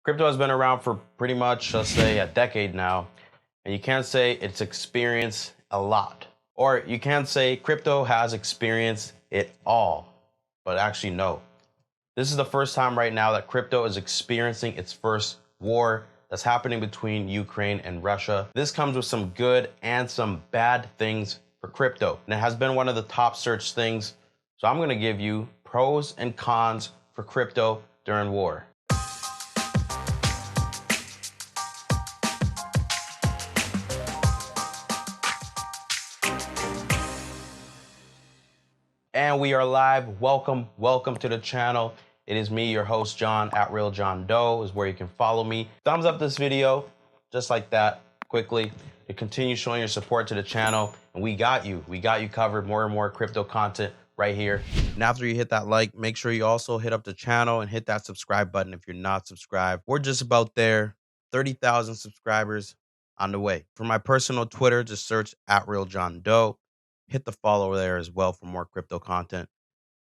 Crypto has been around for pretty much, let's say, a decade now, and you can't say it's experienced a lot. Or you can't say crypto has experienced it all, but actually, no. This is the first time right now that crypto is experiencing its first war that's happening between Ukraine and Russia. This comes with some good and some bad things for crypto, and it has been one of the top search things. So I'm going to give you pros and cons for crypto during war. And we are live. Welcome to the channel. It is me, your host, John, at Real John Doe is where you can follow me. Thumbs up this video, just like that, quickly, to continue showing your support to the channel. And we got you covered. More and more crypto content right here. And after you hit that like, make sure you also hit up the channel and hit that subscribe button if you're not subscribed. We're just about there, 30,000 subscribers on the way. For my personal Twitter, just search at Real John Doe. Hit the follow there as well for more crypto content.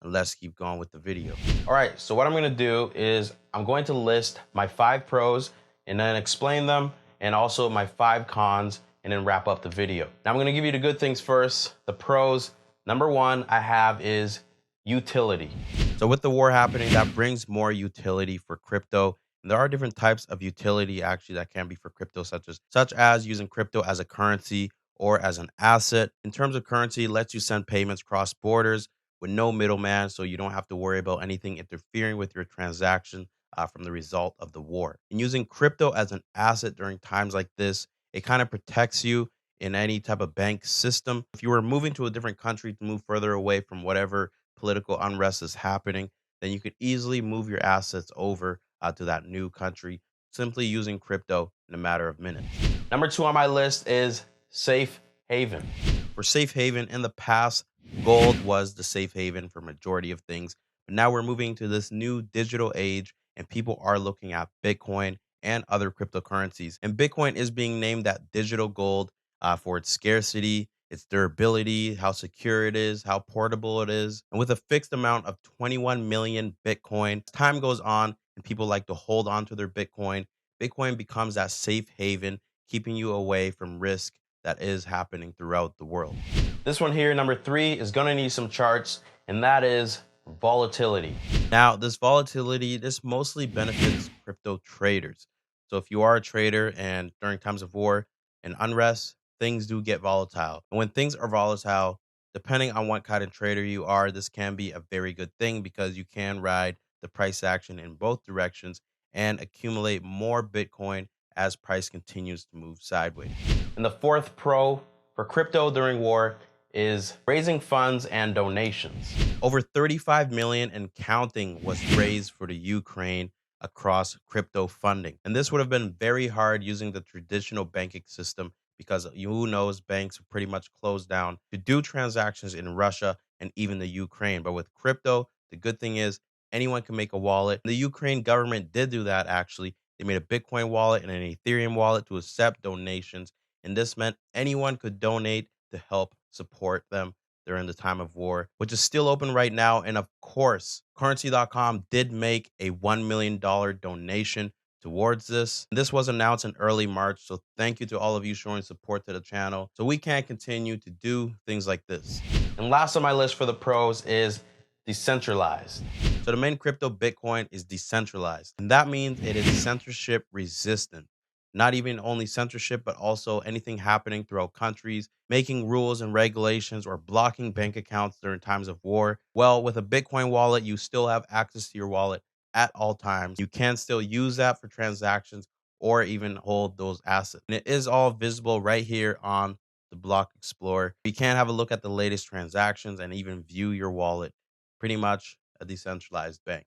And let's keep going with the video. All right, so what I'm gonna do is I'm going to list my 5 pros and then explain them, and also my 5 cons, and then wrap up the video. Now I'm gonna give you the good things first. The pros, number 1 I have is utility. So with the war happening, that brings more utility for crypto. And there are different types of utility actually that can be for crypto, such as using crypto as a currency or as an asset. In terms of currency, it lets you send payments cross borders with no middleman, so you don't have to worry about anything interfering with your transaction from the result of the war. And using crypto as an asset during times like this, it kind of protects you in any type of bank system. If you were moving to a different country to move further away from whatever political unrest is happening, then you could easily move your assets over to that new country simply using crypto in a matter of minutes. Number 2 on my list is safe haven. For safe haven, in the past, gold was the safe haven for majority of things, but now we're moving to this new digital age, and people are looking at Bitcoin and other cryptocurrencies. And Bitcoin is being named that digital gold for its scarcity, its durability, how secure it is, how portable it is. And with a fixed amount of 21 million Bitcoin, as time goes on and people like to hold on to their Bitcoin, Bitcoin becomes that safe haven, keeping you away from risk that is happening throughout the world. This one here, number 3, is gonna need some charts, and that is volatility. Now, this volatility, this mostly benefits crypto traders. So if you are a trader and during times of war and unrest, things do get volatile. And when things are volatile, depending on what kind of trader you are, this can be a very good thing because you can ride the price action in both directions and accumulate more Bitcoin as price continues to move sideways. And the 4th pro for crypto during war is raising funds and donations. Over 35 million and counting was raised for the Ukraine across crypto funding. And this would have been very hard using the traditional banking system because who knows, banks are pretty much closed down to do transactions in Russia and even the Ukraine. But with crypto, the good thing is anyone can make a wallet. The Ukraine government did do that actually. They made a Bitcoin wallet and an Ethereum wallet to accept donations. And this meant anyone could donate to help support them during the time of war, which is still open right now. And of course, Currency.com did make a $1 million donation towards this. This was announced in early March, so thank you to all of you showing support to the channel so we can continue to do things like this. And last on my list for the pros is decentralized. So the main crypto Bitcoin is decentralized, and that means it is censorship resistant. Not even only censorship, but also anything happening throughout countries, making rules and regulations or blocking bank accounts during times of war. Well, with a Bitcoin wallet, you still have access to your wallet at all times. You can still use that for transactions or even hold those assets. And it is all visible right here on the Block Explorer. You can have a look at the latest transactions and even view your wallet. Pretty much a decentralized bank.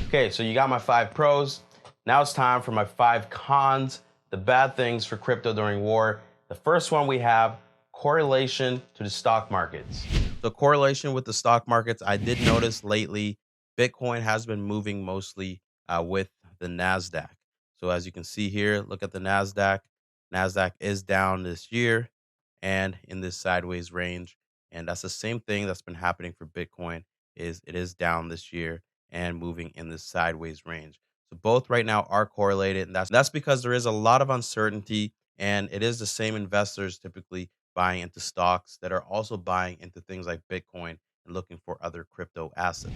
Okay, so you got my 5 pros. Now it's time for my 5 cons, the bad things for crypto during war. The first one we have correlation to the stock markets. So correlation with the stock markets, I did notice lately Bitcoin has been moving mostly with the NASDAQ. So as you can see here, look at the NASDAQ. NASDAQ is down this year and in this sideways range. And that's the same thing that's been happening for Bitcoin is it is down this year and moving in this sideways range. So So both right now are correlated, and that's because there is a lot of uncertainty, and it is the same investors typically buying into stocks that are also buying into things like Bitcoin and looking for other crypto assets.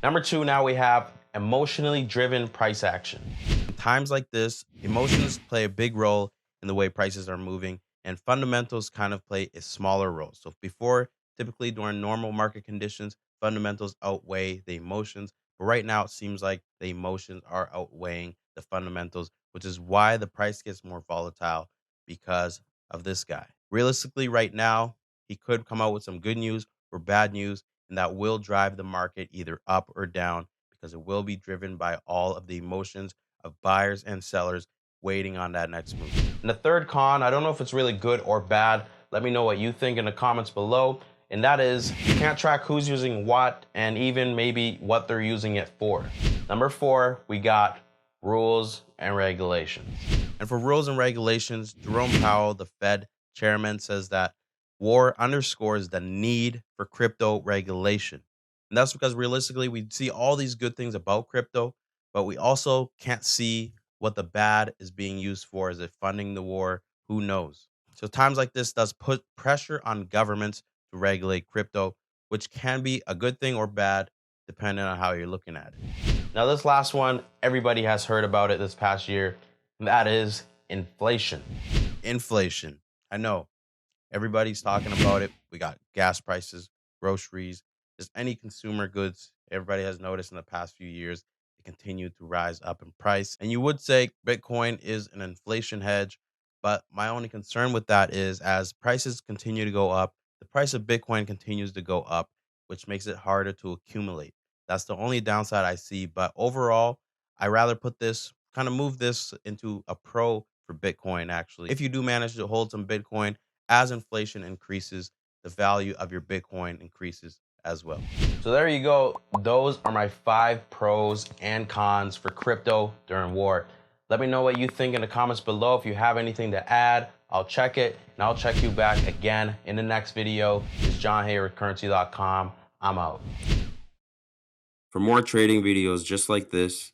Number two, now we have emotionally driven price action. In times like this, emotions play a big role in the way prices are moving, and fundamentals kind of play a smaller role. So before, typically during normal market conditions, fundamentals outweigh the emotions. But right now, it seems like the emotions are outweighing the fundamentals, which is why the price gets more volatile because of this guy. Realistically, right now, he could come out with some good news or bad news, and that will drive the market either up or down because it will be driven by all of the emotions of buyers and sellers waiting on that next move. And the third con, I don't know if it's really good or bad. Let me know what you think in the comments below. And that is, you can't track who's using what and even maybe what they're using it for. Number four, we got rules and regulations. And for rules and regulations, Jerome Powell, the Fed chairman, says that war underscores the need for crypto regulation. And that's because realistically, we see all these good things about crypto, but we also can't see what the bad is being used for. Is it funding the war? Who knows? So times like this does put pressure on governments to regulate crypto, which can be a good thing or bad, depending on how you're looking at it. Now, this last one, everybody has heard about it this past year, and that is inflation. Inflation. I know everybody's talking about it. We got gas prices, groceries, just any consumer goods. Everybody has noticed in the past few years, they continue to rise up in price. And you would say Bitcoin is an inflation hedge. But my only concern with that is as prices continue to go up, the price of Bitcoin continues to go up, which makes it harder to accumulate. That's the only downside I see. But overall, I rather put this kind of move this into a pro for Bitcoin, actually. If you do manage to hold some Bitcoin, as inflation increases, the value of your Bitcoin increases as well. So there you go. Those are my 5 pros and cons for crypto during war. Let me know what you think in the comments below. If you have anything to add, I'll check it, and I'll check you back again in the next video. It's John here with Currency.com. I'm out. For more trading videos just like this,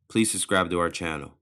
please subscribe to our channel.